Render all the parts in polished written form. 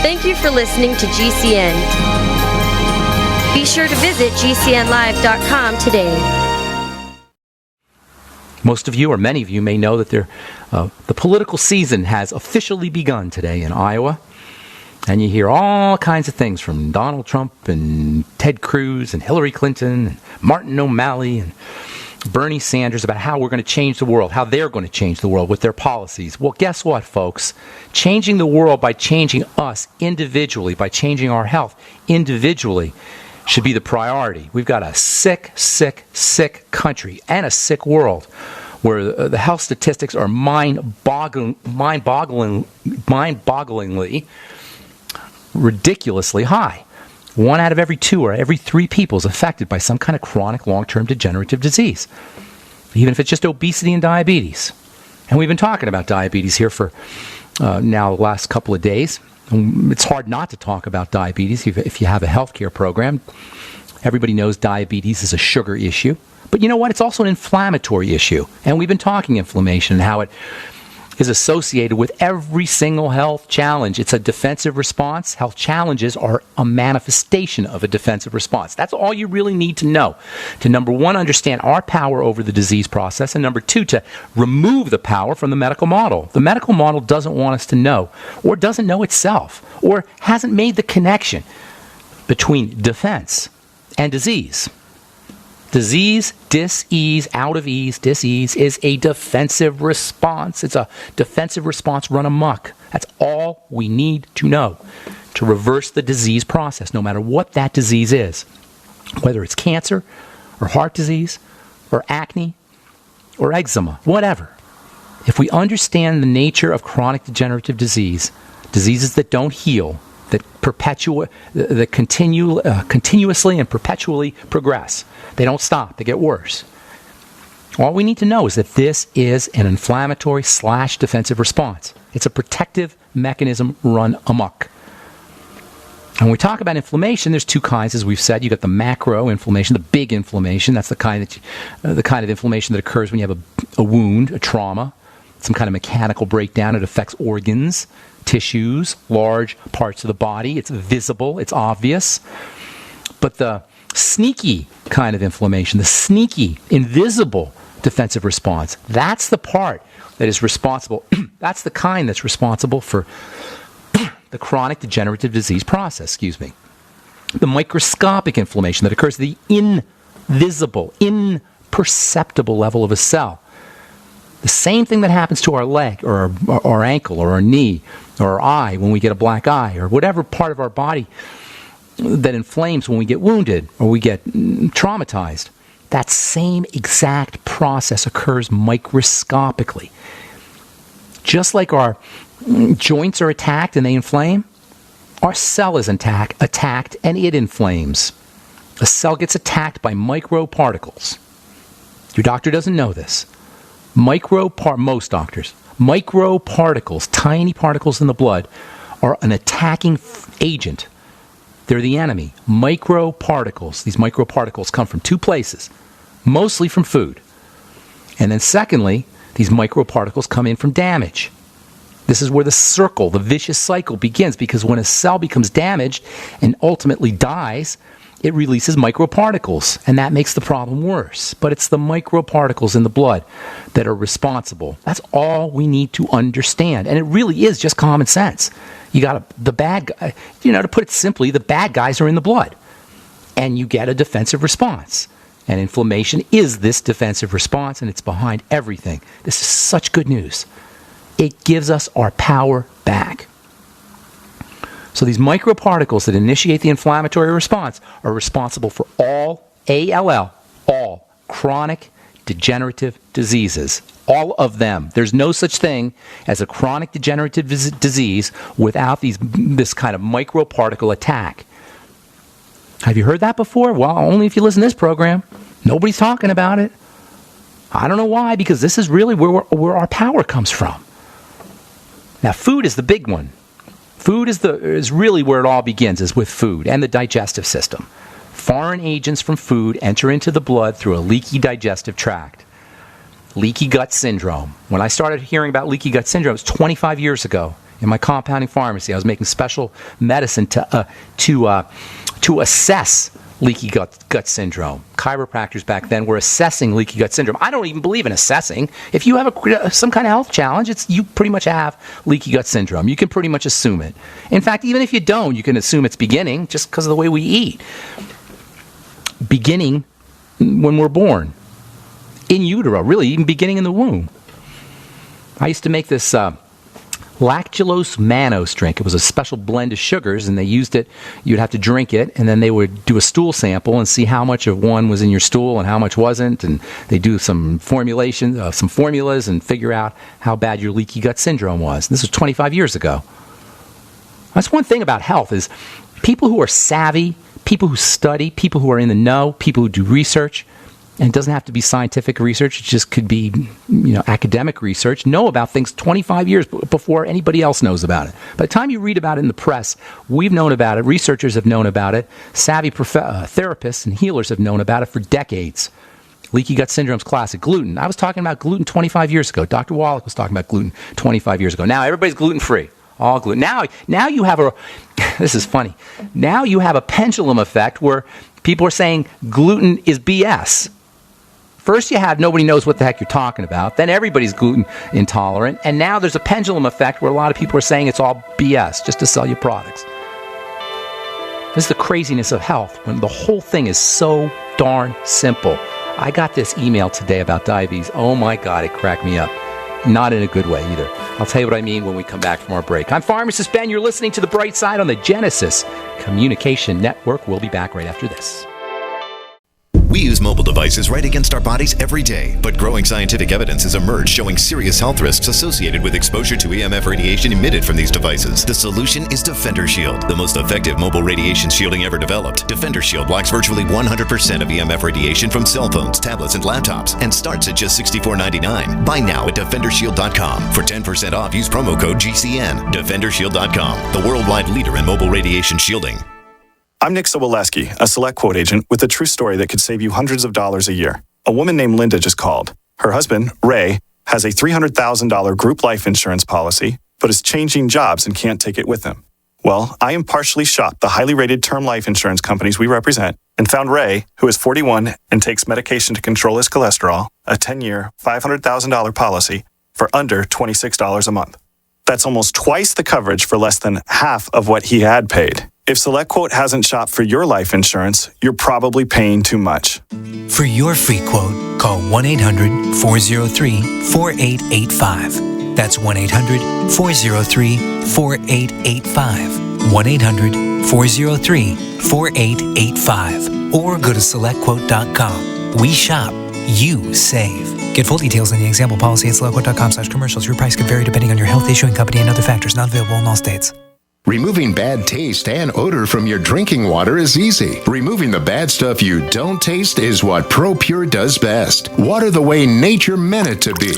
Thank you for listening to GCN. Be sure to visit GCNlive.com today. Most of you, or many of you, may know that the political season has officially begun today in Iowa. And you hear all kinds of things from Donald Trump and Ted Cruz and Hillary Clinton and Martin O'Malley and Bernie Sanders about how we're going to change the world, how they're going to change the world with their policies. Well, guess what, folks? Changing the world by changing us individually, by changing our health individually, should be the priority. We've got a sick, sick, sick country and a sick world where the health statistics are mind-bogglingly, ridiculously high. 1 out of every 2 or every 3 people is affected by some kind of chronic long-term degenerative disease, even if it's just obesity and diabetes. And we've been talking about diabetes here for now the last couple of days. It's hard not to talk about diabetes if you have a healthcare program. Everybody knows diabetes is a sugar issue. But you know what? It's also an inflammatory issue. And we've been talking inflammation and how it is associated with every single health challenge. It's a defensive response. Health challenges are a manifestation of a defensive response. That's all you really need to know to, number 1, understand our power over the disease process, and number 2, to remove the power from the medical model. The medical model doesn't want us to know, or doesn't know itself, or hasn't made the connection between defense and disease. Disease, dis-ease, out of ease, dis-ease is a defensive response. It's a defensive response run amok. That's all we need to know to reverse the disease process, no matter what that disease is. Whether it's cancer, or heart disease, or acne, or eczema, whatever. If we understand the nature of chronic degenerative disease, diseases that don't heal, that continuously and perpetually progress. They don't stop. They get worse. All we need to know is that this is an inflammatory / defensive response. It's a protective mechanism run amok. And when we talk about inflammation, there's 2 kinds, as we've said. You've got the macro inflammation, the big inflammation. That's the kind of inflammation that occurs when you have a wound, a trauma, some kind of mechanical breakdown. It affects organs, tissues, large parts of the body. It's visible, it's obvious. But the sneaky kind of inflammation, the sneaky, invisible defensive response, that's the part that is responsible. That's the kind that's responsible for the chronic degenerative disease process, The microscopic inflammation that occurs at the invisible, imperceptible level of a cell. The same thing that happens to our leg or our ankle or our knee or our eye when we get a black eye, or whatever part of our body that inflames when we get wounded or we get traumatized. That same exact process occurs microscopically. Just like our joints are attacked and they inflame, our cell is attacked and it inflames. A cell gets attacked by microparticles. Your doctor doesn't know this. Most doctors, microparticles, tiny particles in the blood, are an attacking agent. They're the enemy. Microparticles. These microparticles come from 2 places, mostly from food. And then secondly, these microparticles come in from damage. This is where the circle, the vicious cycle begins, because when a cell becomes damaged and ultimately dies, it releases microparticles, and that makes the problem worse. But it's the microparticles in the blood that are responsible. That's all we need to understand. And it really is just common sense. You got the bad guy, to put it simply, the bad guys are in the blood. And you get a defensive response. And inflammation is this defensive response, and it's behind everything. This is such good news. It gives us our power back. So these microparticles that initiate the inflammatory response are responsible for all chronic degenerative diseases. All of them. There's no such thing as a chronic degenerative disease without this kind of microparticle attack. Have you heard that before? Well, only if you listen to this program. Nobody's talking about it. I don't know why, because this is really where our power comes from. Now, food is the big one. Food is really where it all begins, is with food and the digestive system. Foreign agents from food enter into the blood through a leaky digestive tract. Leaky gut syndrome. When I started hearing about leaky gut syndrome, it was 25 years ago. in my compounding pharmacy. I was making special medicine to assess leaky gut syndrome. Chiropractors back then were assessing leaky gut syndrome. I don't even believe in assessing. If you have some kind of health challenge, you pretty much have leaky gut syndrome. You can pretty much assume it. In fact, even if you don't, you can assume it's beginning just because of the way we eat. Beginning when we're born. In utero, really, even beginning in the womb. I used to make this lactulose mannose drink. It was a special blend of sugars, and they used it. You'd have to drink it, and then they would do a stool sample and see how much of one was in your stool and how much wasn't, and they do some formulations, some formulas, and figure out how bad your leaky gut syndrome was. This was 25 years ago. That's one thing about health is people who are savvy, people who study, people who are in the know, people who do research, and it doesn't have to be scientific research, it just could be, academic research, know about things 25 years before anybody else knows about it. By the time you read about it in the press, we've known about it, researchers have known about it, savvy therapists and healers have known about it for decades. Leaky gut syndrome's classic. Gluten. I was talking about gluten 25 years ago. Dr. Wallach was talking about gluten 25 years ago. Now everybody's gluten-free. All gluten. Now you have this is funny. Now you have a pendulum effect where people are saying gluten is BS. First you had nobody knows what the heck you're talking about. Then everybody's gluten intolerant. And now there's a pendulum effect where a lot of people are saying it's all BS just to sell you products. This is the craziness of health when the whole thing is so darn simple. I got this email today about diabetes. Oh my God, it cracked me up. Not in a good way either. I'll tell you what I mean when we come back from our break. I'm Pharmacist Ben. You're listening to The Bright Side on the Genesis Communication Network. We'll be back right after this. We use mobile devices right against our bodies every day, but growing scientific evidence has emerged showing serious health risks associated with exposure to EMF radiation emitted from these devices. The solution is Defender Shield, the most effective mobile radiation shielding ever developed. Defender Shield blocks virtually 100% of EMF radiation from cell phones, tablets, and laptops, and starts at just $64.99. Buy now at DefenderShield.com. For 10% off, use promo code GCN. DefenderShield.com, the worldwide leader in mobile radiation shielding. I'm Nick Soboleski, a Select Quote agent with a true story that could save you hundreds of dollars a year. A woman named Linda just called. Her husband, Ray, has a $300,000 group life insurance policy, but is changing jobs and can't take it with him. Well, I impartially shopped the highly rated term life insurance companies we represent and found Ray, who is 41 and takes medication to control his cholesterol, a 10-year, $500,000 policy for under $26 a month. That's almost twice the coverage for less than half of what he had paid. If SelectQuote hasn't shopped for your life insurance, you're probably paying too much. For your free quote, call 1-800-403-4885. That's 1-800-403-4885. 1-800-403-4885. Or go to SelectQuote.com. We shop, you save. Get full details in the example policy at SelectQuote.com/commercials. Your price could vary depending on your health, issuing company, and other factors. Not available in all states. Removing bad taste and odor from your drinking water is easy. Removing the bad stuff you don't taste is what ProPure does best. Water the way nature meant it to be.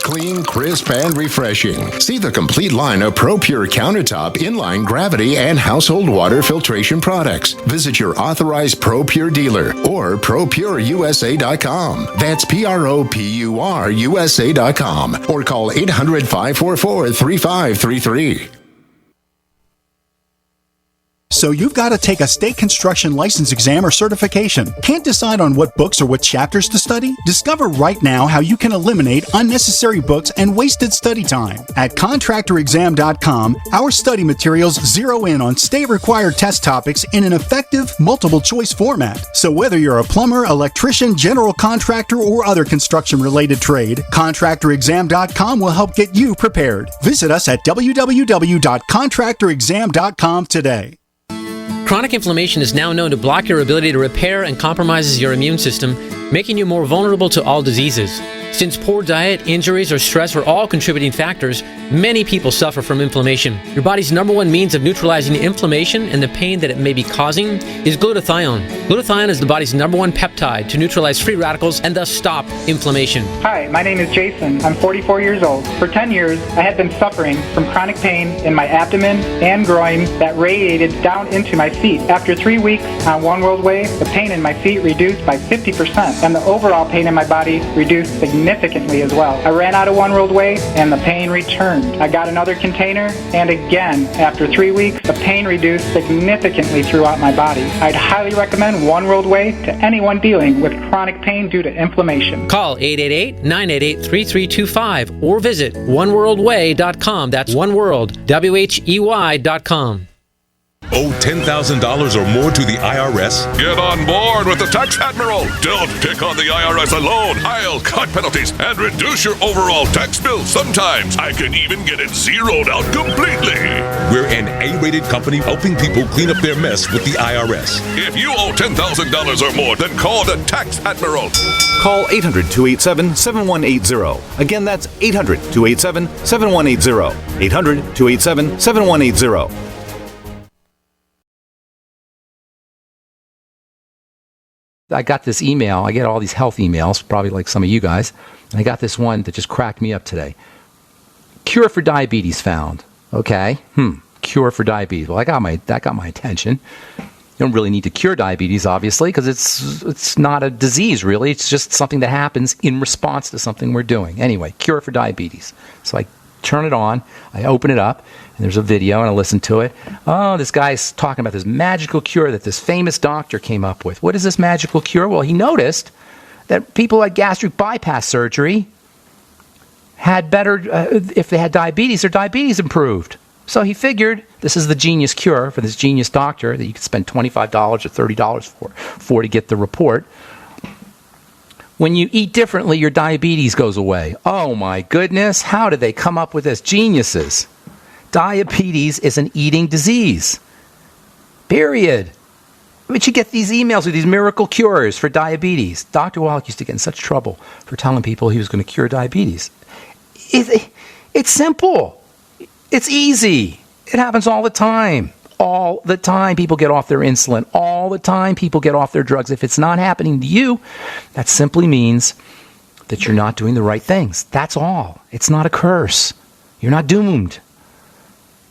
Clean, crisp, and refreshing. See the complete line of ProPure countertop, inline, gravity, and household water filtration products. Visit your authorized ProPure dealer or ProPureUSA.com. That's ProPureUSA.com. Or call 800-544-3533. So you've got to take a state construction license exam or certification. Can't decide on what books or what chapters to study? Discover right now how you can eliminate unnecessary books and wasted study time. At contractorexam.com, our study materials zero in on state-required test topics in an effective, multiple-choice format. So whether you're a plumber, electrician, general contractor, or other construction-related trade, contractorexam.com will help get you prepared. Visit us at www.contractorexam.com today. Chronic inflammation is now known to block your ability to repair and compromises your immune system, making you more vulnerable to all diseases. Since poor diet, injuries, or stress are all contributing factors, many people suffer from inflammation. Your body's number one means of neutralizing inflammation and the pain that it may be causing is glutathione. Glutathione is the body's number one peptide to neutralize free radicals and thus stop inflammation. Hi, my name is Jason. I'm 44 years old. For 10 years, I had been suffering from chronic pain in my abdomen and groin that radiated down into my feet. After 3 weeks on One World Way, the pain in my feet reduced by 50%. and the overall pain in my body reduced significantly as well. I ran out of One World Whey, and the pain returned. I got another container, and again, after 3 weeks, the pain reduced significantly throughout my body. I'd highly recommend One World Whey to anyone dealing with chronic pain due to inflammation. Call 888-988-3325 or visit oneworldway.com. That's oneworld.com. Owe $10,000 or more to the IRS? Get on board with the Tax Admiral. Don't pick on the IRS alone. I'll cut penalties and reduce your overall tax bill. Sometimes I can even get it zeroed out completely. We're an A-rated company helping people clean up their mess with the IRS. If you owe $10,000 or more, then call the Tax Admiral. Call 800-287-7180. Again, that's 800-287-7180. 800-287-7180. I got this email. I get all these health emails, probably like some of you guys. And I got this one that just cracked me up today. Cure for diabetes found. Okay. Cure for diabetes. Well, that got my attention. You don't really need to cure diabetes, obviously, because it's not a disease, really. It's just something that happens in response to something we're doing. Anyway, cure for diabetes. So I turn it on. I open it up. And there's a video, and I listen to it. Oh, this guy's talking about this magical cure that this famous doctor came up with. What is this magical cure? Well, he noticed that people had gastric bypass surgery had better, if they had diabetes, their diabetes improved. So he figured this is the genius cure for this genius doctor that you could spend $25 or $30 for to get the report. When you eat differently, your diabetes goes away. Oh, my goodness. How did they come up with this? Geniuses. Diabetes is an eating disease. Period. But you get these emails with these miracle cures for diabetes. Dr. Wallach used to get in such trouble for telling people he was going to cure diabetes. It's simple. It's easy. It happens all the time. All the time people get off their insulin. All the time people get off their drugs. If it's not happening to you, that simply means that you're not doing the right things. That's all. It's not a curse. You're not doomed.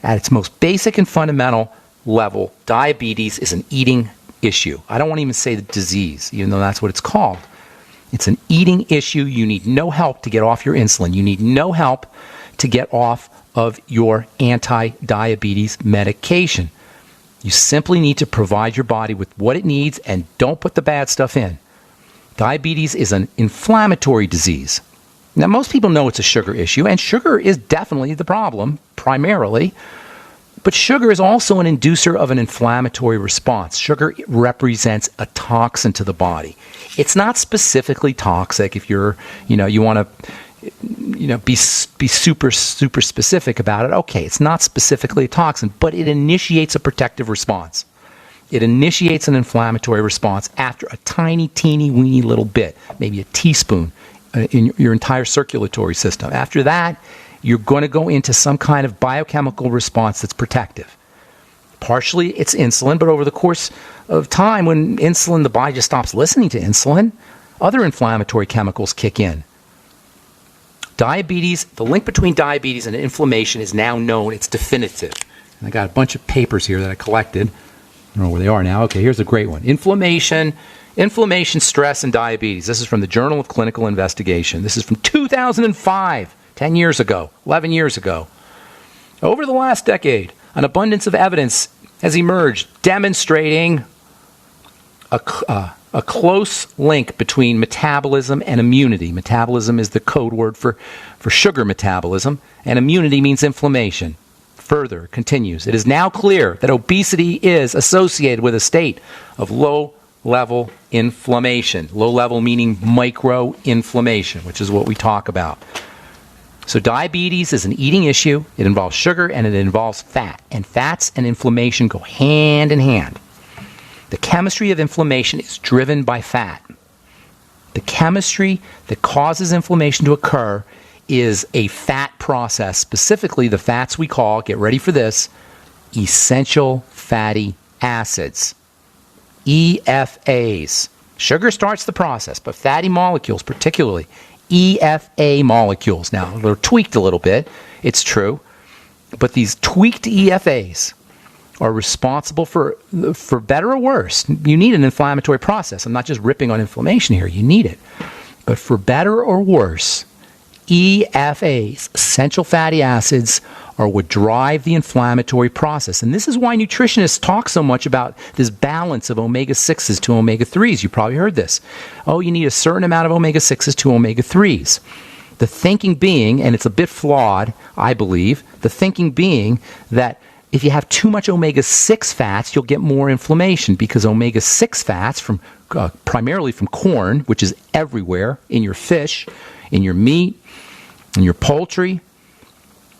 At its most basic and fundamental level, diabetes is an eating issue. I don't want to even say the disease, even though that's what it's called. It's an eating issue. You need no help to get off your insulin. You need no help to get off of your anti-diabetes medication. You simply need to provide your body with what it needs and don't put the bad stuff in. Diabetes is an inflammatory disease. Now, most people know it's a sugar issue, and sugar is definitely the problem, primarily. But sugar is also an inducer of an inflammatory response. Sugar represents a toxin to the body. It's not specifically toxic if you want to, be super specific about it. Okay, it's not specifically a toxin, but it initiates a protective response. It initiates an inflammatory response after a tiny, teeny, weeny little bit, maybe a teaspoon in your entire circulatory system. After that, you're going to go into some kind of biochemical response that's protective. Partially, it's insulin, but over the course of time, when the body just stops listening to insulin, other inflammatory chemicals kick in. Diabetes, the link between diabetes and inflammation is now known. It's definitive. And I got a bunch of papers here that I collected. I don't know where they are now. Okay, here's a great one. Inflammation, stress, and diabetes. This is from the Journal of Clinical Investigation. This is from 2005, 10 years ago, 11 years ago. Over the last decade, an abundance of evidence has emerged demonstrating a close link between metabolism and immunity. Metabolism is the code word for sugar metabolism, and immunity means inflammation. Further, continues, it is now clear that obesity is associated with a state of low-level inflammation. Low-level meaning micro-inflammation, which is what we talk about. So diabetes is an eating issue. It involves sugar and it involves fat. And fats and inflammation go hand in hand. The chemistry of inflammation is driven by fat. The chemistry that causes inflammation to occur is a fat process, specifically the fats we call, get ready for this, essential fatty acids, EFAs. Sugar starts the process, but fatty molecules, particularly EFA molecules. Now, they're tweaked a little bit, it's true, but these tweaked EFAs are responsible for better or worse. You need an inflammatory process. I'm not just ripping on inflammation here. You need it. But for better or worse, EFAs, essential fatty acids, are what drive the inflammatory process. And this is why nutritionists talk so much about this balance of omega-6s to omega-3s. You probably heard this. Oh, you need a certain amount of omega-6s to omega-3s. The thinking being, and it's a bit flawed, I believe, the thinking being that if you have too much omega-6 fats, you'll get more inflammation, because omega-6 fats, from primarily from corn, which is everywhere, in your fish, in your meat, in your poultry,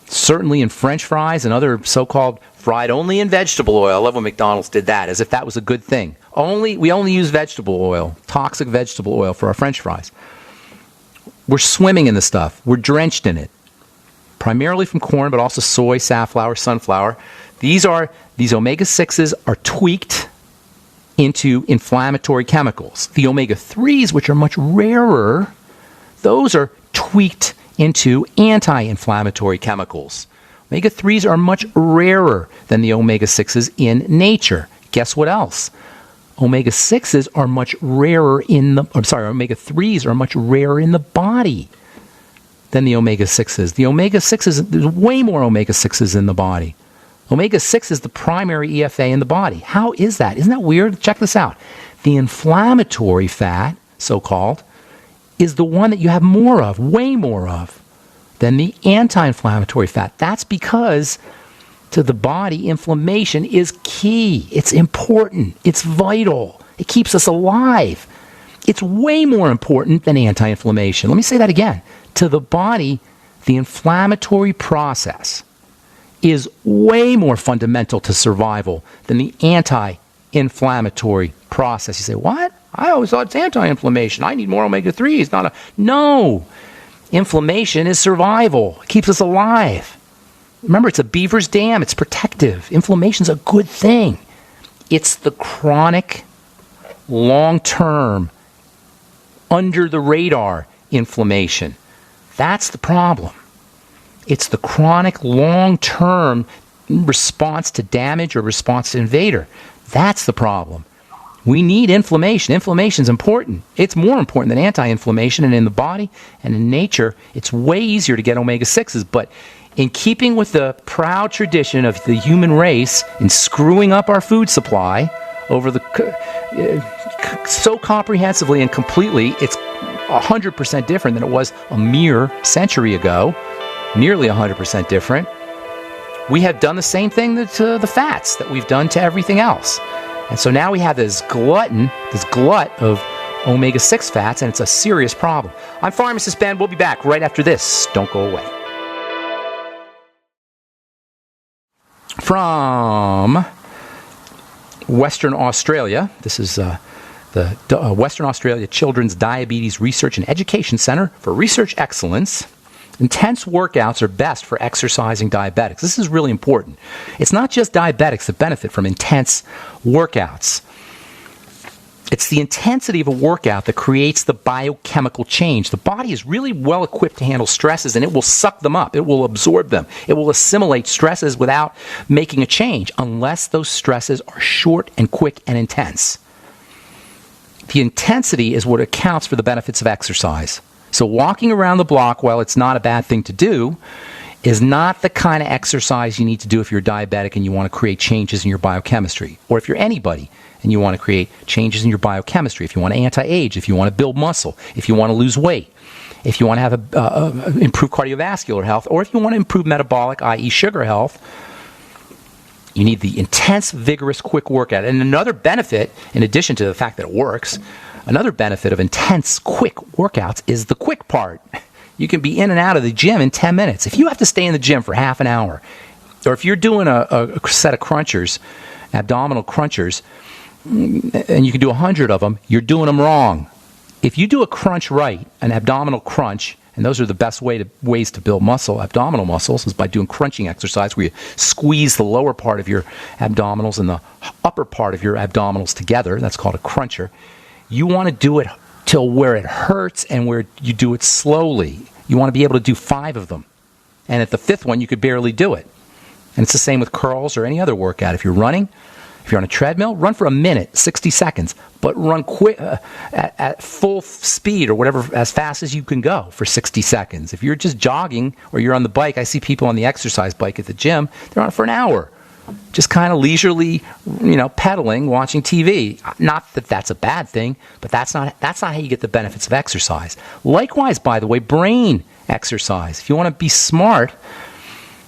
certainly in French fries and other so-called fried only in vegetable oil. I love when McDonald's did that, as if that was a good thing. We only use vegetable oil, toxic vegetable oil, for our French fries. We're swimming in the stuff. We're drenched in it. Primarily from corn, but also soy, safflower, sunflower. These omega-6s are tweaked into inflammatory chemicals. The omega-3s, which are much rarer, those are tweaked into anti-inflammatory chemicals. Omega-3s are much rarer than the omega-6s in nature. Guess what else? Omega-6s are much rarer omega-3s are much rarer in the body than the omega-6s. The omega-6s, there's way more omega-6s in the body. Omega-6 is the primary EFA in the body. How is that? Isn't that weird? Check this out. The inflammatory fat, so-called, is the one that you have more of, way more of, than the anti-inflammatory fat. That's because to the body, inflammation is key. It's important. It's vital. It keeps us alive. It's way more important than anti-inflammation. Let me say that again. To the body, the inflammatory process is way more fundamental to survival than the anti-inflammatory process. You say, what? I always thought it's anti-inflammation. I need more omega-3s. No. Inflammation is survival. It keeps us alive. Remember, it's a beaver's dam. It's protective. Inflammation's a good thing. It's the chronic, long-term, under-the-radar inflammation. That's the problem. It's the chronic, long-term response to damage or response to invader. That's the problem. We need inflammation. Inflammation is important. It's more important than anti-inflammation, and in the body and in nature, it's way easier to get omega-6s. But in keeping with the proud tradition of the human race in screwing up our food supply over so comprehensively and completely, it's 100% different than it was a mere century ago. Nearly 100% different. We have done the same thing to the fats that we've done to everything else. And so now we have this glut of omega-6 fats, and it's a serious problem. I'm Pharmacist Ben. We'll be back right after this. Don't go away. From Western Australia, this is the Western Australia Children's Diabetes Research and Education Center for Research Excellence. Intense workouts are best for exercising diabetics. This is really important. It's not just diabetics that benefit from intense workouts. It's the intensity of a workout that creates the biochemical change. The body is really well equipped to handle stresses, and it will suck them up. It will absorb them. It will assimilate stresses without making a change, unless those stresses are short and quick and intense. The intensity is what accounts for the benefits of exercise. So walking around the block, while it's not a bad thing to do, is not the kind of exercise you need to do if you're diabetic and you want to create changes in your biochemistry. Or if you're anybody and you want to create changes in your biochemistry, if you want to anti-age, if you want to build muscle, if you want to lose weight, if you want to have improve cardiovascular health, or if you want to improve metabolic, i.e. sugar health, you need the intense, vigorous, quick workout. And another benefit, in addition to the fact that it works, another benefit of intense, quick workouts is the quick part. You can be in and out of the gym in 10 minutes. If you have to stay in the gym for half an hour, or if you're doing a set of crunchers, abdominal crunchers, and you can do 100 of them, you're doing them wrong. If you do a crunch right, an abdominal crunch, and those are the best ways to build muscle, abdominal muscles, is by doing crunching exercise where you squeeze the lower part of your abdominals and the upper part of your abdominals together. That's called a cruncher. You want to do it till where it hurts and where you do it slowly. You want to be able to do 5 of them. And at the 5th one, you could barely do it. And it's the same with curls or any other workout. If you're running, if you're on a treadmill, run for a minute, 60 seconds, but run quick at full speed or whatever, as fast as you can go for 60 seconds. If you're just jogging or you're on the bike, I see people on the exercise bike at the gym, they're on it for an hour, just kind of leisurely, pedaling, watching TV. Not that that's a bad thing, but that's not how you get the benefits of exercise. Likewise, by the way, brain exercise. If you want to be smart,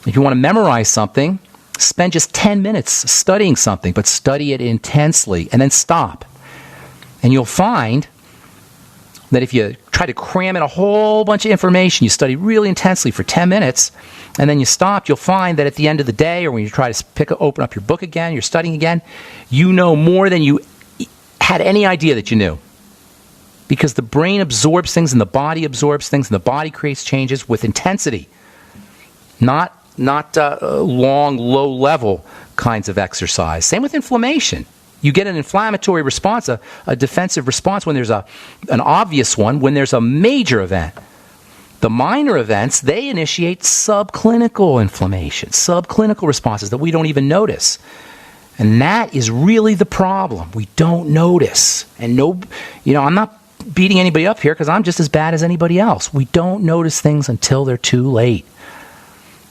if you want to memorize something, spend just 10 minutes studying something, but study it intensely and then stop. And you'll find that if you try to cram in a whole bunch of information, you study really intensely for 10 minutes, and then you stop, you'll find that at the end of the day, or when you try to open up your book again, you're studying again, you know more than you had any idea that you knew. Because the brain absorbs things and the body absorbs things and the body creates changes with intensity. Not long, low-level kinds of exercise. Same with inflammation. You get an inflammatory response, a defensive response when there's an obvious one, when there's a major event. The minor events, they initiate subclinical inflammation, subclinical responses that we don't even notice. And that is really the problem. We don't notice. And I'm not beating anybody up here because I'm just as bad as anybody else. We don't notice things until they're too late.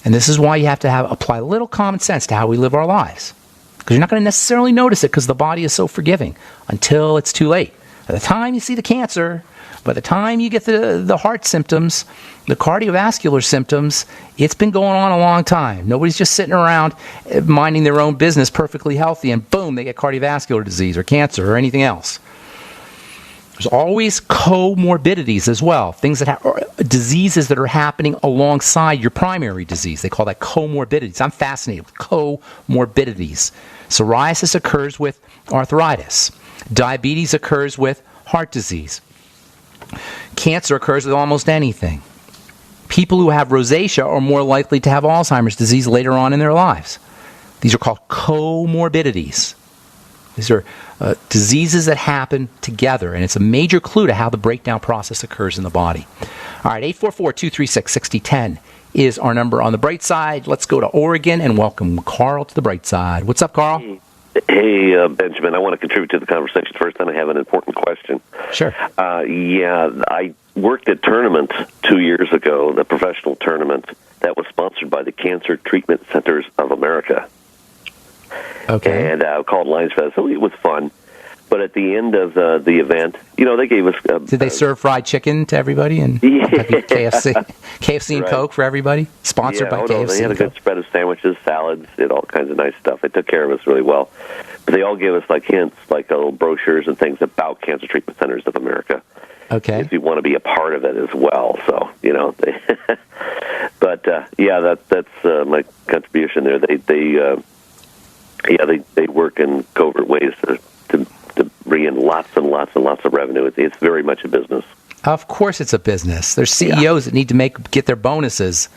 And this is why you have to apply a little common sense to how we live our lives. Because you're not going to necessarily notice it because the body is so forgiving until it's too late. By the time you see the cancer, by the time you get the heart symptoms, the cardiovascular symptoms, it's been going on a long time. Nobody's just sitting around minding their own business perfectly healthy and boom, they get cardiovascular disease or cancer or anything else. There's always comorbidities as well, diseases that are happening alongside your primary disease. They call that comorbidities. I'm fascinated with comorbidities. Psoriasis occurs with arthritis. Diabetes occurs with heart disease. Cancer occurs with almost anything. People who have rosacea are more likely to have Alzheimer's disease later on in their lives. These are called comorbidities. These are diseases that happen together, and it's a major clue to how the breakdown process occurs in the body. All right, 844-236-6010 is our number on the bright side. Let's go to Oregon and welcome Karl to the bright side. What's up, Karl? Hey, Benjamin, I want to contribute to the conversation first, then I have an important question. Sure. I worked at tournament 2 years ago, the professional tournament that was sponsored by the Cancer Treatment Centers of America. Okay. And called Lions Fest. So it was fun. But at the end of the event, they gave us... Did they serve fried chicken to everybody? And KFC and Coke for everybody? Sponsored by KFC. They had a good spread of sandwiches, salads, did all kinds of nice stuff. They took care of us really well. But they all gave us hints, little brochures and things about Cancer Treatment Centers of America. Okay. If you want to be a part of it as well. So, but that's my contribution there. They work in covert ways to bring in lots and lots and lots of revenue. It's very much a business. Of course it's a business. There's CEOs that need to get their bonuses.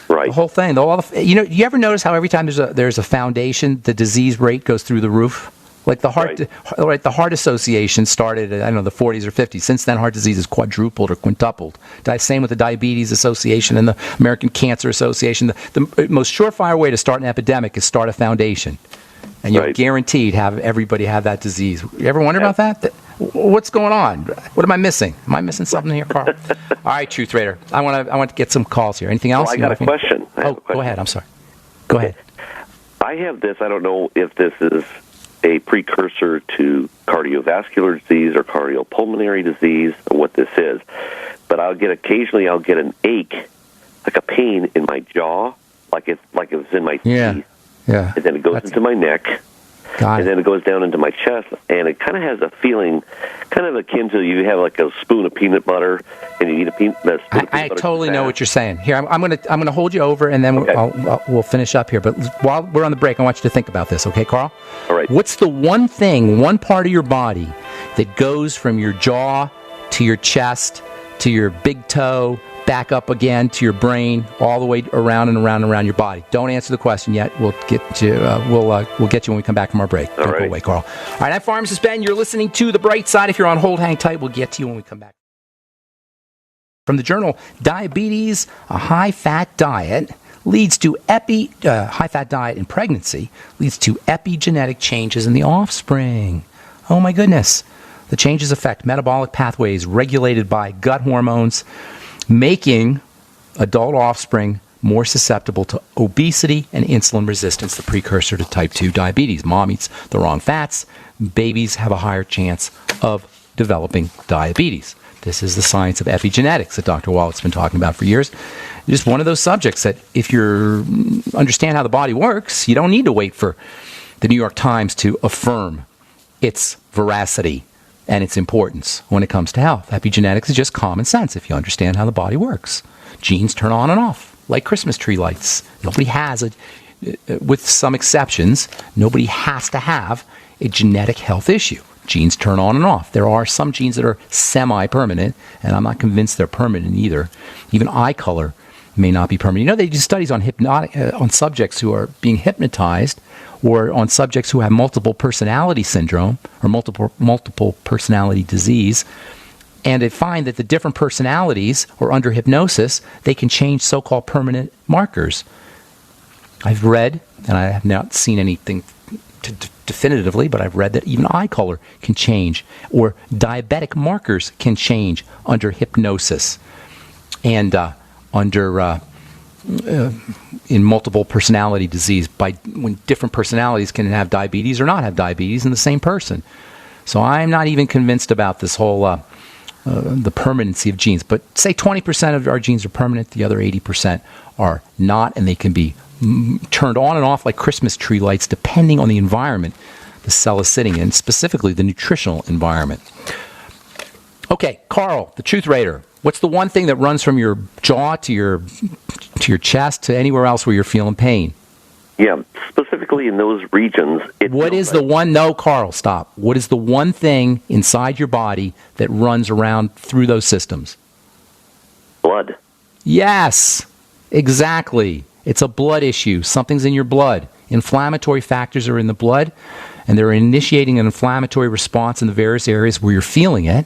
Right. The whole thing. You ever notice how every time there's a foundation, the disease rate goes through the roof? Like the Heart Association started at, the 40s or 50s. Since then, heart disease has quadrupled or quintupled. Same with the Diabetes Association and the American Cancer Association. The most surefire way to start an epidemic is start a foundation. And you're guaranteed have everybody have that disease. You ever wonder about that? What's going on? What am I missing? Am I missing something here, Karl? All right, Truth Raider. I want to get some calls here. Anything else? Well, I got a question. Go ahead. I'm sorry. Go ahead. I have this. I don't know if this is a precursor to cardiovascular disease or cardiopulmonary disease or what this is. But occasionally I'll get an ache, like a pain in my jaw, like it was in my teeth. Yeah. And then it goes into my neck. And then it goes down into my chest, and it kind of has a feeling, kind of akin to you have like a spoon of peanut butter, and you eat a spoon of peanut butter. I totally know what you're saying. Here, I'm gonna hold you over, and then we'll finish up here. But while we're on the break, I want you to think about this, okay, Karl? All right. What's the one part of your body that goes from your jaw to your chest to your big toe, back up again to your brain, all the way around and around and around your body? Don't answer the question yet. We'll get you. We'll get you when we come back from our break. Don't go away, Karl. All right, I'm Pharmacist Ben. You're listening to The Bright Side. If you're on hold, hang tight. We'll get to you when we come back. From the journal Diabetes, a high-fat diet leads to high-fat diet in pregnancy leads to epigenetic changes in the offspring. Oh my goodness. The changes affect metabolic pathways regulated by gut hormones, making adult offspring more susceptible to obesity and insulin resistance, the precursor to type 2 diabetes. Mom eats the wrong fats. Babies have a higher chance of developing diabetes. This is the science of epigenetics that Dr. Wallett's been talking about for years. Just one of those subjects that if you understand how the body works, you don't need to wait for the New York Times to affirm its veracity and its importance when it comes to health. Epigenetics is just common sense if you understand how the body works. Genes turn on and off like Christmas tree lights. Nobody has with some exceptions, nobody has to have a genetic health issue. Genes turn on and off. There are some genes that are semi-permanent, and I'm not convinced they're permanent either. Even eye color may not be permanent. You know, they do studies on on subjects who are being hypnotized, or on subjects who have multiple personality syndrome or multiple personality disease, and they find that the different personalities, or under hypnosis, they can change so-called permanent markers. I've read, and I have not seen anything definitively, but I've read that even eye color can change, or diabetic markers can change under hypnosis, and in multiple personality disease, when different personalities can have diabetes or not have diabetes in the same person. So I'm not even convinced about this whole the permanency of genes. But say 20% of our genes are permanent, the other 80% are not, and they can be turned on and off like Christmas tree lights depending on the environment the cell is sitting in, specifically the nutritional environment. Okay, Karl, the Truth Raider. What's the one thing that runs from your jaw to your chest to anywhere else where you're feeling pain? Yeah, specifically in those regions. What is the one? No, Karl, stop. What is the one thing inside your body that runs around through those systems? Blood. Yes, exactly. It's a blood issue. Something's in your blood. Inflammatory factors are in the blood, and they're initiating an inflammatory response in the various areas where you're feeling it,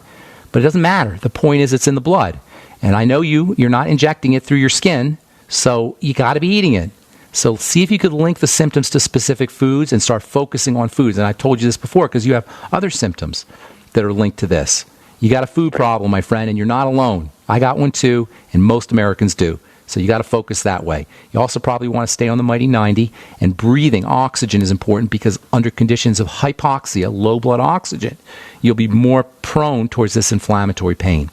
but it doesn't matter. The point is it's in the blood. And I know you're not injecting it through your skin, so you got to be eating it. So see if you could link the symptoms to specific foods and start focusing on foods. And I told you this before because you have other symptoms that are linked to this. You got a food problem, my friend, and you're not alone. I got one too, and most Americans do. So you got to focus that way. You also probably want to stay on the Mighty 90, and breathing oxygen is important because under conditions of hypoxia, low blood oxygen, you'll be more prone towards this inflammatory pain.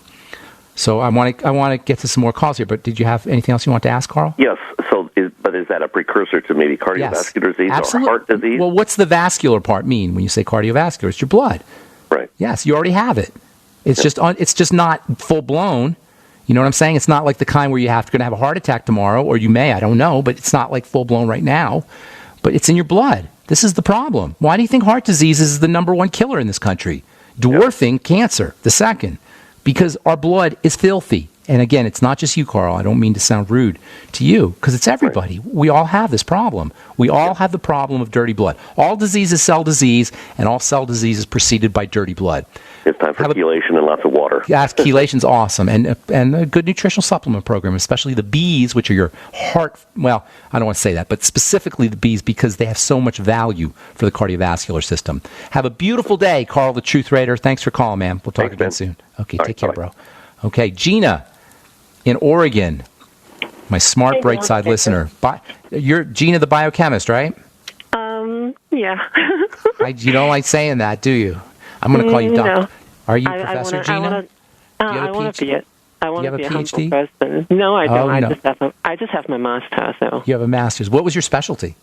So I want to get to some more calls here, but did you have anything else you want to ask, Karl? Yes. But is that a precursor to maybe cardiovascular disease or heart disease? Well, what's the vascular part mean when you say cardiovascular? It's your blood. Right. Yes, you already have it. It's just not full blown. You know what I'm saying? It's not like the kind where you're going to have a heart attack tomorrow, or you may, I don't know, but it's not like full blown right now. But it's in your blood. This is the problem. Why do you think heart disease is the number one killer in this country? Dwarfing cancer, the second. Because our blood is filthy. And again, it's not just you, Karl. I don't mean to sound rude to you, because it's everybody. Right. We all have this problem. We all have the problem of dirty blood. All disease is cell disease, and all cell disease is preceded by dirty blood. It's time for chelation and lots of water. Yes, chelation's awesome, and a good nutritional supplement program, especially the Bs, which are your heart. Well, I don't want to say that, but specifically the Bs because they have so much value for the cardiovascular system. Have a beautiful day, Karl, the Truth Raider. Thanks for calling, man. We'll talk again soon. Okay, take care, bro. Okay, Gina in Oregon, my smart, bright side listener. You're Gina, the biochemist, right? Yeah. You don't like saying that, do you? I'm going to call you Doctor. No. Are you Professor Gina? I want to be it. I want to be a PhD? humble person. No, I don't. Oh, no. I just have my master's. So. You have a master's. What was your specialty?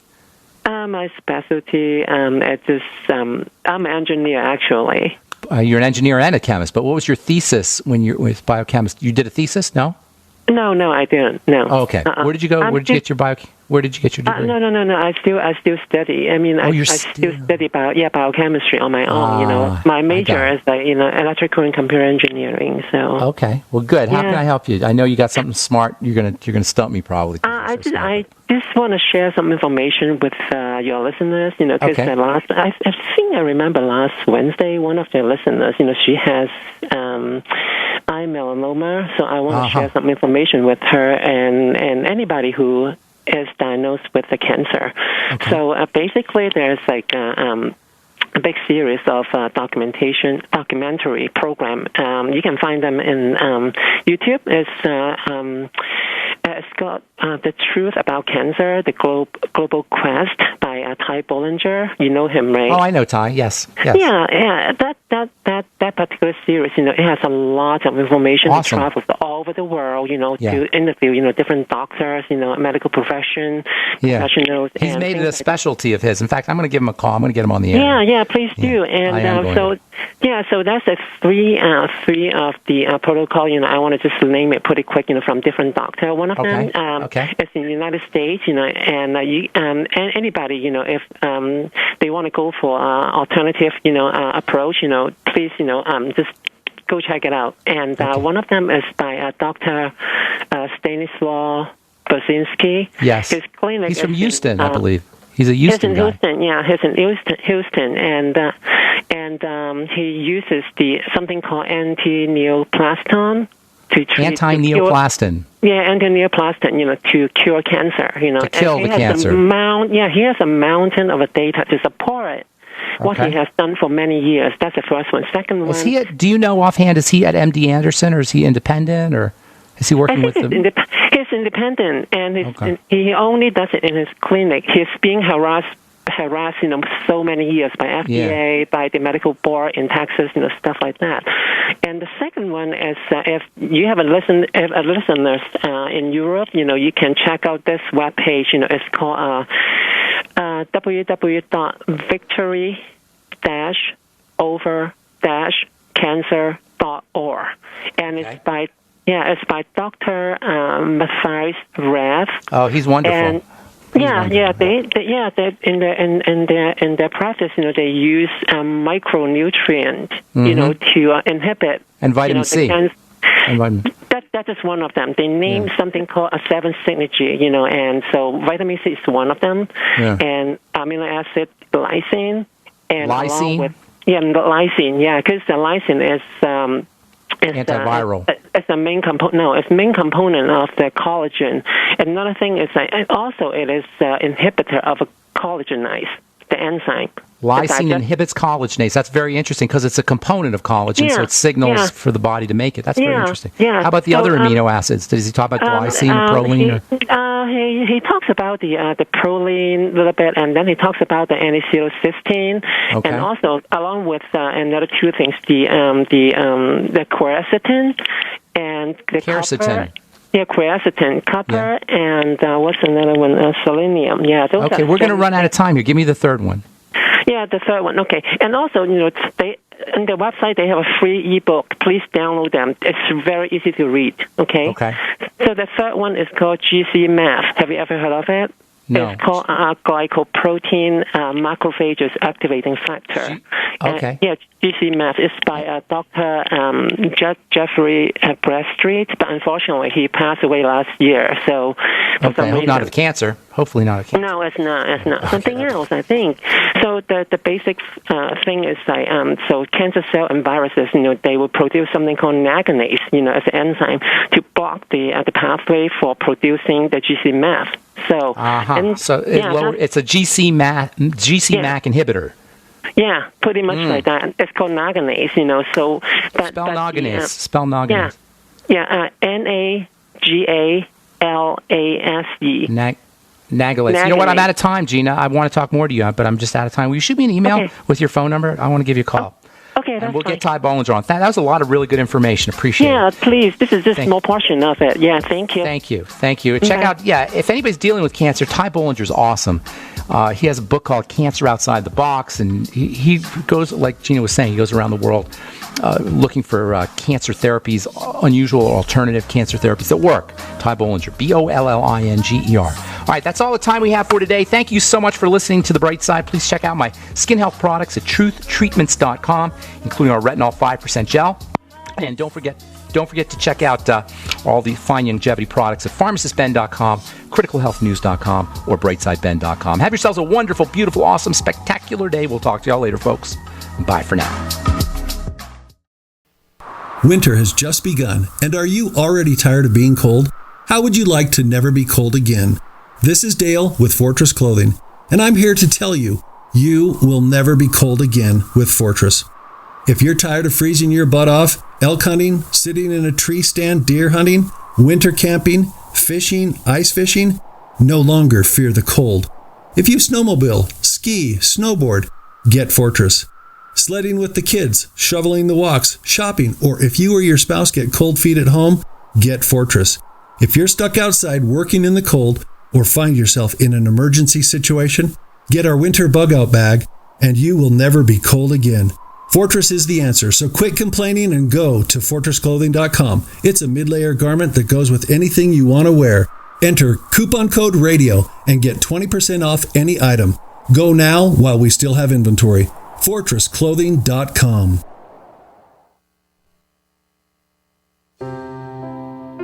My specialty is just I'm an engineer actually. You're an engineer and a chemist, but what was your thesis when you're with biochemist? You did a thesis? No, I didn't. No. Oh, okay. Where did you go? Where did you get your degree? No. I still study. I mean, I still study biochemistry on my own. My major is electrical and computer engineering. So. Okay. Well, good. How can I help you? I know you got something smart. You're gonna stump me probably. I just want to share some information with your listeners. Because I remember last Wednesday, one of the listeners, she has eye melanoma. So I want to share some information with her and anybody who is diagnosed with the cancer. Okay. So basically, there's like a big series of documentary program. You can find them in YouTube. It's got The Truth About Cancer, the Global Quest by Ty Bollinger. You know him, right? Oh, I know Ty. Yes. Yeah. That particular series, it has a lot of information. Awesome. He travels all over the world, to interview, different doctors, medical professionals. He's made it a specialty of his. In fact, I'm going to give him a call. I'm going to get him on the air. Yeah, please do. And so that's the three of the protocol. I want to just name it pretty quick. From different doctor. One of them is in the United States. And anybody, if they want to go for alternative, approach, please, just go check it out. And one of them is by Dr. Stanislaw Brzezinski. Yes. His clinic He's from Houston, I believe. He's a Houston guy. He's in Houston, and he uses something called anti-neoplaston to treat anti-neoplaston. Anti-neoplaston, to cure cancer. To kill the cancer. He has a mountain of data to support it. What he has done for many years. That's the first one. Second one. Do you know offhand? Is he at MD Anderson, or is he independent, or is he working with them? He's independent, and he only does it in his clinic. He's being harassed, so many years by FDA, by the medical board in Texas, stuff like that. And the second one is if you have a listeners in Europe, you can check out this webpage. It's called www.victory-over-cancer.org, and it's by Dr. Matthias Rev. Oh, he's wonderful. And they in their practice, they use micronutrient, to inhibit and vitamin C. That is one of them. They name something called a 7 signature, and so vitamin C is one of them, and amino acid lysine, and along with lysine, because the lysine is antiviral. It's the main component. No, it's main component of the collagen. Another thing is that it is inhibitor of a collagenase, the enzyme. Lysine inhibits collagenase. That's very interesting because it's a component of collagen, so it signals for the body to make it. That's very interesting. Yeah. How about the other amino acids? Does he talk about glycine, proline? He talks about the proline a little bit, and then he talks about the N-acetylcysteine, and also along with another two things, the quercetin and the quercetin. Copper. Yeah, quercetin, copper, and what's another one? Selenium. Yeah. Those we're going to run out of time here. Give me the third one. Yeah, the third one. Okay. And also, they on their website, they have a free ebook. Please download them. It's very easy to read. Okay. So the third one is called GC-MAF. Have you ever heard of it? No. It's called glycoprotein macrophages activating factor. GC-MAF is by Dr. Jeffrey Bradstreet, but unfortunately he passed away last year. So, I hope not of cancer. Hopefully not of cancer. No, it's not. It's not. Something else, I think. So the basic thing is so cancer cell and viruses, they will produce something called naganase, as an enzyme to block the pathway for producing the GC-MAF. So, it's a GC-MAC inhibitor. Yeah, pretty much like that. It's called naganase, So spell naganase. Spell naganase. N-A-G-A-L-A-S-E. Nagalase. You know what? I'm out of time, Gina. I want to talk more to you, but I'm just out of time. Will you shoot me an email with your phone number? I want to give you a call. Okay, that's we'll get Ty Bollinger on. That was a lot of really good information. Appreciate it. Yeah, please. This is just a small portion of it. Yeah, thank you. Thank you. Check out, if anybody's dealing with cancer, Ty Bollinger's awesome. He has a book called Cancer Outside the Box, and he goes, like Gina was saying, he goes around the world looking for cancer therapies, unusual or alternative cancer therapies that work. Ty Bollinger, Bollinger. All right, that's all the time we have for today. Thank you so much for listening to The Bright Side. Please check out my skin health products at truthtreatments.com, including our retinol 5% gel. And don't forget to check out all the fine longevity products at pharmacistben.com, criticalhealthnews.com, or brightsideben.com. Have yourselves a wonderful, beautiful, awesome, spectacular day. We'll talk to y'all later, folks. Bye for now. Winter has just begun, and are you already tired of being cold? How would you like to never be cold again? This is Dale with Fortress Clothing, and I'm here to tell you, you will never be cold again with Fortress. If you're tired of freezing your butt off, elk hunting, sitting in a tree stand, deer hunting, winter camping, fishing, ice fishing, no longer fear the cold. If you snowmobile, ski, snowboard, get Fortress. Sledding with the kids, shoveling the walks, shopping, or if you or your spouse get cold feet at home, get Fortress. If you're stuck outside working in the cold or find yourself in an emergency situation, get our winter bug out bag and you will never be cold again. Fortress is the answer, so quit complaining and go to fortressclothing.com. It's a mid-layer garment that goes with anything you want to wear. Enter coupon code RADIO and get 20% off any item. Go now while we still have inventory. fortressclothing.com.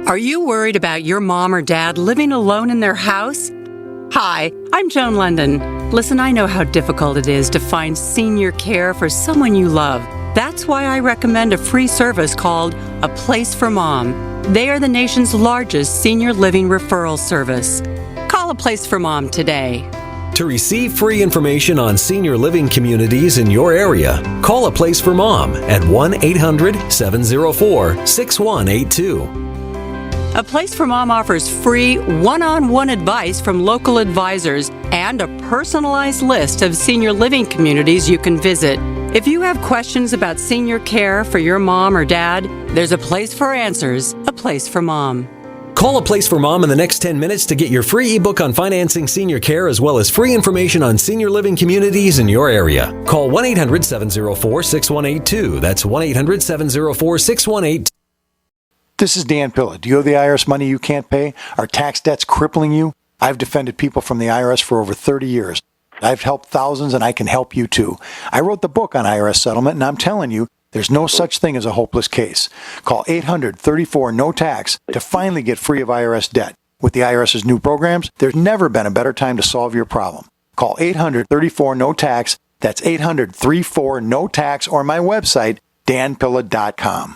Are you worried about your mom or dad living alone in their house? Hi, I'm Joan London. Listen, I know how difficult it is to find senior care for someone you love. That's why I recommend a free service called A Place for Mom. They are the nation's largest senior living referral service. Call A Place for Mom today. To receive free information on senior living communities in your area, call A Place for Mom at 1-800-704-6182. A Place for Mom offers free one-on-one advice from local advisors and a personalized list of senior living communities you can visit. If you have questions about senior care for your mom or dad, there's a place for answers, A Place for Mom. Call A Place for Mom in the next 10 minutes to get your free ebook on financing senior care as well as free information on senior living communities in your area. Call 1-800-704-6182. That's 1-800-704-6182. This is Dan Pilla. Do you owe the IRS money you can't pay? Are tax debts crippling you? I've defended people from the IRS for over 30 years. I've helped thousands, and I can help you too. I wrote the book on IRS settlement, and I'm telling you, there's no such thing as a hopeless case. Call 800-34-NO-TAX to finally get free of IRS debt. With the IRS's new programs, there's never been a better time to solve your problem. Call 800-34-NO-TAX. That's 800-34-NO-TAX, or my website, danpilla.com.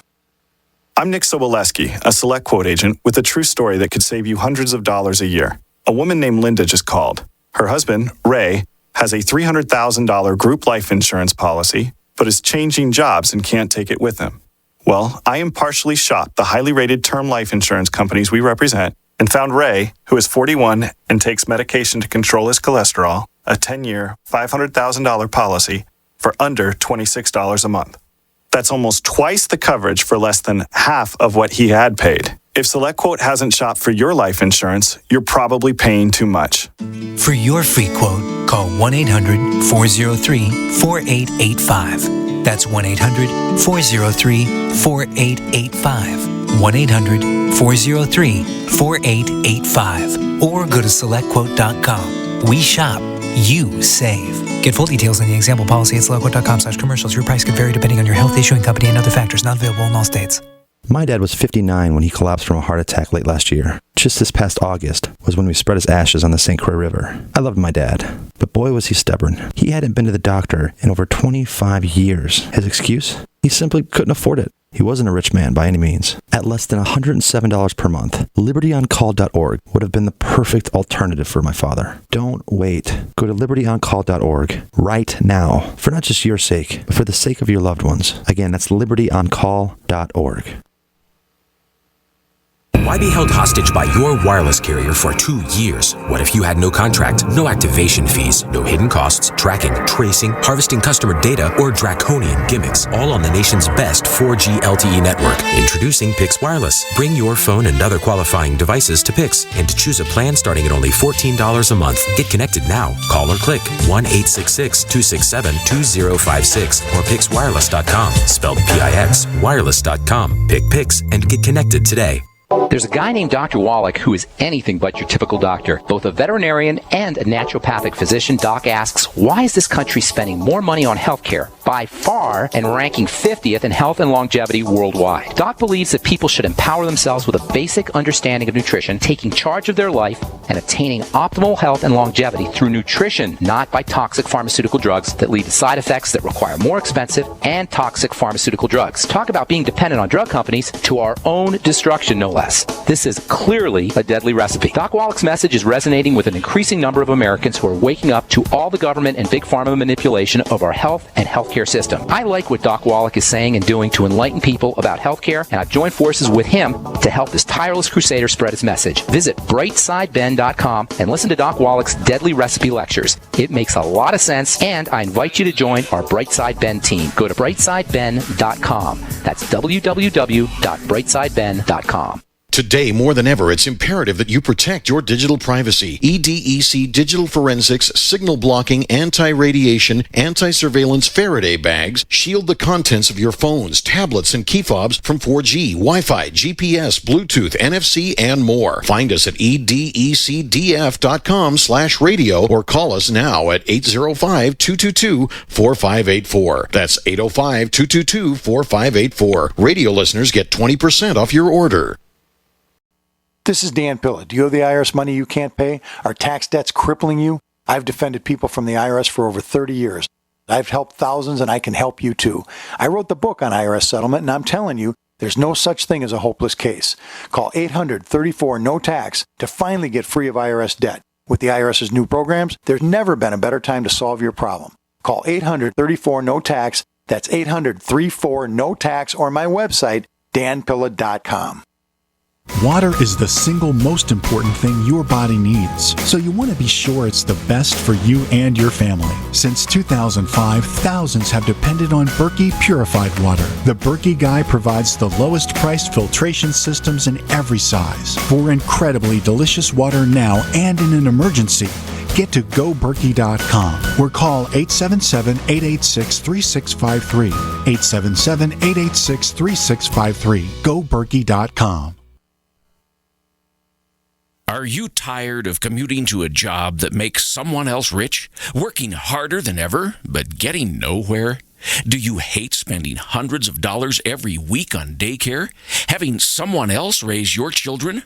I'm Nick Soboleski, a Select Quote agent with a true story that could save you hundreds of dollars a year. A woman named Linda just called. Her husband, Ray, has a $300,000 group life insurance policy, but is changing jobs and can't take it with him. Well, I impartially shopped the highly rated term life insurance companies we represent and found Ray, who is 41 and takes medication to control his cholesterol, a 10-year, $500,000 policy for under $26 a month. That's almost twice the coverage for less than half of what he had paid. If SelectQuote hasn't shopped for your life insurance, you're probably paying too much. For your free quote, call 1-800-403-4885. That's 1-800-403-4885. 1-800-403-4885. Or go to SelectQuote.com. We shop, you save. Get full details on the example policy at SelectQuote.com/commercials. Your price could vary depending on your health, issuing company, and other factors. Not available in all states. My dad was 59 when he collapsed from a heart attack late last year. Just this past August was when we spread his ashes on the St. Croix River. I loved my dad, but boy was he stubborn. He hadn't been to the doctor in over 25 years. His excuse? He simply couldn't afford it. He wasn't a rich man by any means. At less than $107 per month, libertyoncall.org would have been the perfect alternative for my father. Don't wait. Go to libertyoncall.org right now for not just your sake, but for the sake of your loved ones. Again, that's libertyoncall.org. Why be held hostage by your wireless carrier for 2 years? What if you had no contract, no activation fees, no hidden costs, tracking, tracing, harvesting customer data, or draconian gimmicks, all on the nation's best 4G LTE network? Introducing Pix Wireless. Bring your phone and other qualifying devices to Pix and choose a plan starting at only $14 a month. Get connected now. Call or click 1-866-267-2056 or pixwireless.com. Spelled P-I-X, wireless.com. Pick Pix and get connected today. There's a guy named Dr. Wallach who is anything but your typical doctor. Both a veterinarian and a naturopathic physician, Doc asks, why is this country spending more money on healthcare by far and ranking 50th in health and longevity worldwide? Doc believes that people should empower themselves with a basic understanding of nutrition, taking charge of their life, and attaining optimal health and longevity through nutrition, not by toxic pharmaceutical drugs that lead to side effects that require more expensive and toxic pharmaceutical drugs. Talk about being dependent on drug companies to our own destruction, no less. this. This is clearly a deadly recipe. Doc Wallach's message is resonating with an increasing number of Americans who are waking up to all the government and big pharma manipulation of our health and healthcare system. I like what Doc Wallach is saying and doing to enlighten people about healthcare, and I've joined forces with him to help this tireless crusader spread his message. Visit brightsideben.com and listen to Doc Wallach's deadly recipe lectures. It makes a lot of sense, and I invite you to join our Brightside Ben team. Go to brightsideben.com. That's www.brightsideben.com. Today, more than ever, it's imperative that you protect your digital privacy. EDEC Digital Forensics, Signal Blocking, Anti-Radiation, Anti-Surveillance Faraday bags shield the contents of your phones, tablets, and key fobs from 4G, Wi-Fi, GPS, Bluetooth, NFC, and more. Find us at edecdf.com/radio or call us now at 805-222-4584. That's 805-222-4584. Radio listeners get 20% off your order. This is Dan Pilla. Do you owe the IRS money you can't pay? Are tax debts crippling you? I've defended people from the IRS for over 30 years. I've helped thousands, and I can help you too. I wrote the book on IRS settlement, and I'm telling you, there's no such thing as a hopeless case. Call 800-34-NO-TAX to finally get free of IRS debt. With the IRS's new programs, there's never been a better time to solve your problem. Call 800-34-NO-TAX. That's 800-34-NO-TAX, or my website, danpilla.com. Water is the single most important thing your body needs, so you want to be sure it's the best for you and your family. Since 2005, thousands have depended on Berkey purified water. The Berkey Guy provides the lowest priced filtration systems in every size. For incredibly delicious water now and in an emergency, get to GoBerkey.com or call 877-886-3653. 877-886-3653. GoBerkey.com. Are you tired of commuting to a job that makes someone else rich, working harder than ever, but getting nowhere? Do you hate spending hundreds of dollars every week on daycare, having someone else raise your children?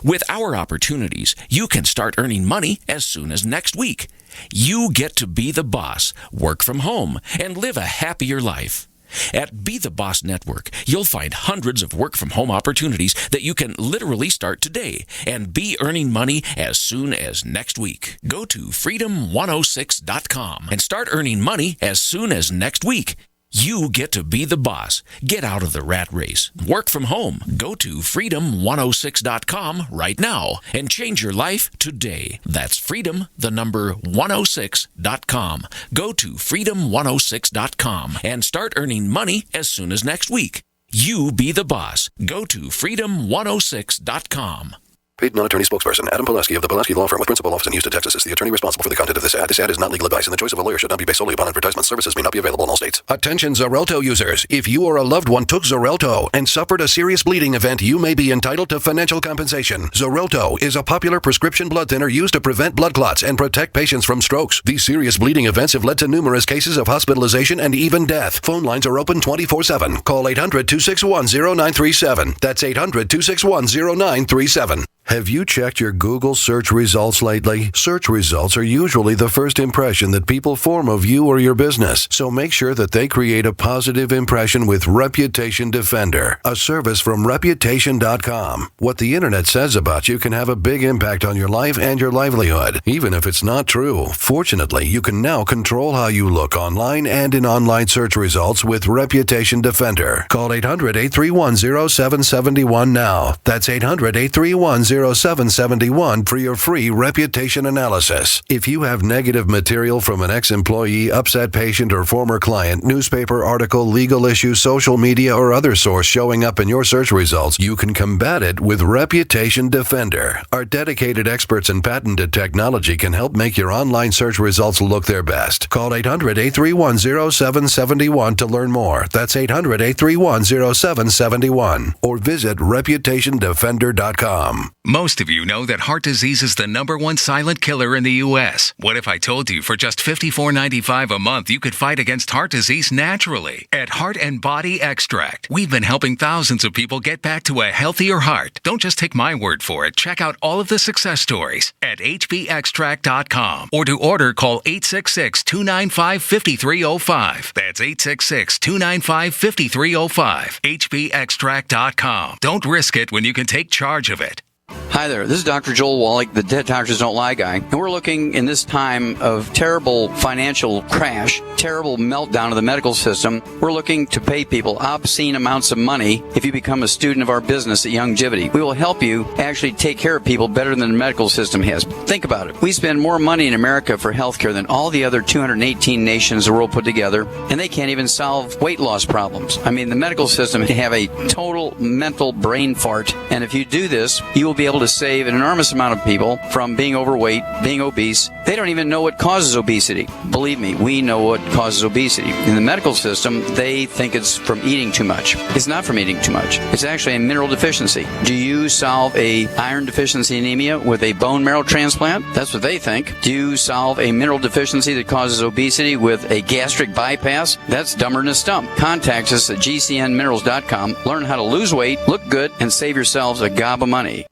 With our opportunities, you can start earning money as soon as next week. You get to be the boss, work from home, and live a happier life. At Be the Boss Network, you'll find hundreds of work-from-home opportunities that you can literally start today and be earning money as soon as next week. Go to freedom106.com and start earning money as soon as next week. You get to be the boss. Get out of the rat race. Work from home. Go to freedom106.com right now and change your life today. That's freedom106.com. Go to freedom106.com and start earning money as soon as next week. You be the boss. Go to freedom106.com. Paid non-attorney spokesperson Adam Pulaski of the Pulaski Law Firm with principal office in Houston, Texas is the attorney responsible for the content of this ad. This ad is not legal advice, and the choice of a lawyer should not be based solely upon advertisement. Services may not be available in all states. Attention Xarelto users. If you or a loved one took Xarelto and suffered a serious bleeding event, you may be entitled to financial compensation. Xarelto is a popular prescription blood thinner used to prevent blood clots and protect patients from strokes. These serious bleeding events have led to numerous cases of hospitalization and even death. Phone lines are open 24/7. Call 800-261-0937. That's 800-261-0937. Have you checked your Google search results lately? Search results are usually the first impression that people form of you or your business, so make sure that they create a positive impression with Reputation Defender, a service from Reputation.com. What the internet says about you can have a big impact on your life and your livelihood, even if it's not true. Fortunately, you can now control how you look online and in online search results with Reputation Defender. Call 800-831-0771 now. That's 800-831-0771 for your free reputation analysis. If you have negative material from an ex-employee, upset patient, or former client, newspaper article, legal issue, social media, or other source showing up in your search results, you can combat it with Reputation Defender. Our dedicated experts in patented technology can help make your online search results look their best. Call 800-831-0771 to learn more. That's 800-831-0771. Or visit ReputationDefender.com. Most of you know that heart disease is the #1 silent killer in the U.S. What if I told you for just $54.95 a month you could fight against heart disease naturally? At Heart and Body Extract, we've been helping thousands of people get back to a healthier heart. Don't just take my word for it. Check out all of the success stories at hbextract.com, or to order, call 866-295-5305. That's 866-295-5305. hbextract.com. Don't risk it when you can take charge of it. Hi there, this is Dr. Joel Wallach, the Dead Doctors Don't Lie guy, and we're looking in this time of terrible financial crash, terrible meltdown of the medical system. We're looking to pay people obscene amounts of money if you become a student of our business at Youngevity. We will help you actually take care of people better than the medical system has. Think about it. We spend more money in America for healthcare than all the other 218 nations the world put together, and they can't even solve weight loss problems. I mean, the medical system can have a total mental brain fart, and if you do this, you will be able to save an enormous amount of people from being overweight, being obese. They don't even know what causes obesity. Believe me, we know what causes obesity. In the medical system, they think it's from eating too much. It's not from eating too much. It's actually a mineral deficiency. Do you solve a iron deficiency anemia with a bone marrow transplant? That's what they think. Do you solve a mineral deficiency that causes obesity with a gastric bypass? That's dumber than a stump. Contact us at gcnminerals.com. Learn how to lose weight, look good, and save yourselves a gob of money.